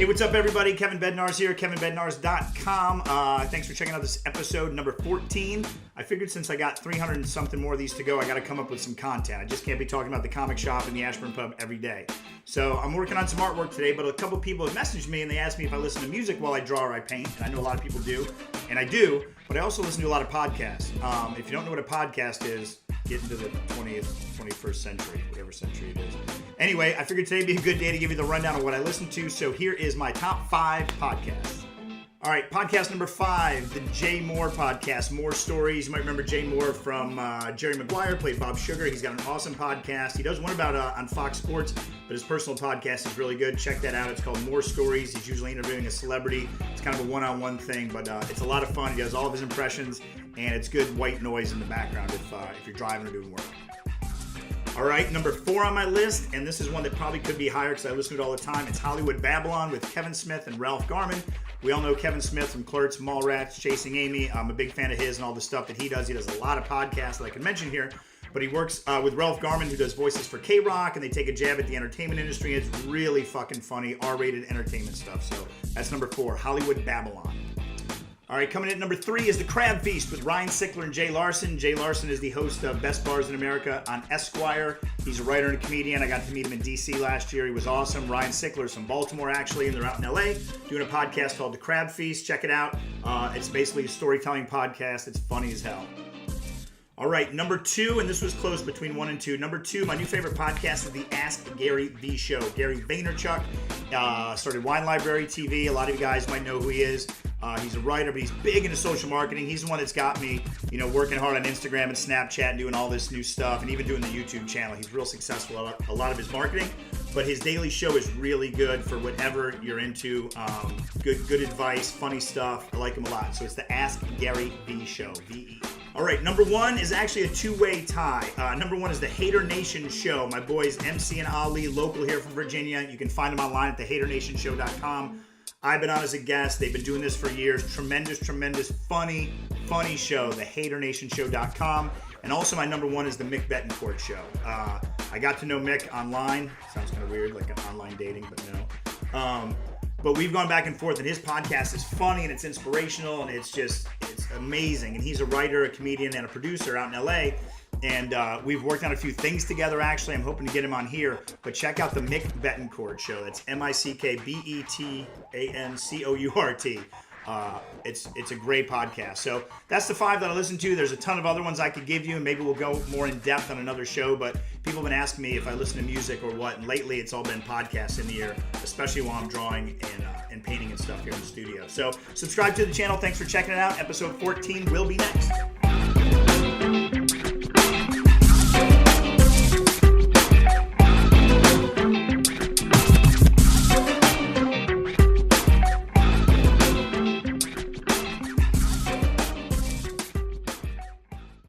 Hey, what's up, everybody? Kevin Bednarz here, kevinbednarz.com. Thanks for checking out this episode number 14. I figured since I got 300 and something more of these to go, I got to come up with some content. I just can't be talking about the comic shop and the Ashburn Pub every day. So I'm working on some artwork today, but a couple people have messaged me and they asked me if I listen to music while I draw or I paint. And I know a lot of people do, and I do, but I also listen to a lot of podcasts. If you don't know what a podcast is, get into the 20th, 21st century, whatever century it is. Anyway, I figured today would be a good day to give you the rundown of what I listen to, so here is my top 5 podcasts. All right, podcast number 5, the Jay Moore podcast, More Stories. You might remember Jay Moore from Jerry Maguire, played Bob Sugar. He's got an awesome podcast. He does one about on Fox Sports, but his personal podcast is really good. Check that out. It's called More Stories. He's usually interviewing a celebrity. It's kind of a one-on-one thing, but it's a lot of fun. He does all of his impressions, and it's good white noise in the background if you're driving or doing work. All right, number 4 on my list, and this is one that probably could be higher because I listen to it all the time. It's Hollywoodabbleon with Kevin Smith and Ralph Garman. We all know Kevin Smith from Clerks, Mallrats, Chasing Amy. I'm a big fan of his and all the stuff that he does. He does a lot of podcasts that I can mention here, but he works with Ralph Garman, who does voices for K-Rock, and they take a jab at the entertainment industry. It's really fucking funny, R-rated entertainment stuff. So that's number 4, Hollywoodabbleon. All right, coming in at number 3 is The Crab Feast with Ryan Sickler and Jay Larson. Jay Larson is the host of Best Bars in America on Esquire. He's a writer and a comedian. I got to meet him in D.C. last year. He was awesome. Ryan Sickler is from Baltimore, actually, and they're out in L.A. doing a podcast called The Crab Feast. Check it out. It's basically a storytelling podcast. It's funny as hell. All right, number 2, and this was close between 1 and 2. Number 2, my new favorite podcast is the Ask Gary V Show. Gary Vaynerchuk started Wine Library TV. A lot of you guys might know who he is. He's a writer, but he's big into social marketing. He's the one that's got me, working hard on Instagram and Snapchat and doing all this new stuff and even doing the YouTube channel. He's real successful at a lot of his marketing, but his daily show is really good for whatever you're into. Good advice, funny stuff. I like him a lot. So it's the Ask Gary V Show, V-E. All right, number 1 is actually a two-way tie. Number 1 is the Hater Nation Show. My boys MC and Ali, local here from Virginia. You can find them online at thehaternationshow.com. I've been on as a guest. They've been doing this for years. Tremendous, funny show, thehaternationshow.com. And also my number 1 is the Mick Betancourt Show. I got to know Mick online. Sounds kind of weird, like an online dating, but no. But we've gone back and forth, and his podcast is funny, and it's inspirational, and it's amazing. And he's a writer, a comedian, and a producer out in L.A., and we've worked on a few things together, actually. I'm hoping to get him on here. But check out the Mick Betancourt Show. That's MickBetancourt. It's a great podcast. So that's the 5 that I listen to. There's a ton of other ones I could give you, and maybe we'll go more in depth on another show. But people have been asking me if I listen to music or what. And lately, it's all been podcasts in the ear, especially while I'm drawing and painting and stuff here in the studio. So subscribe to the channel. Thanks for checking it out. Episode 14 will be next.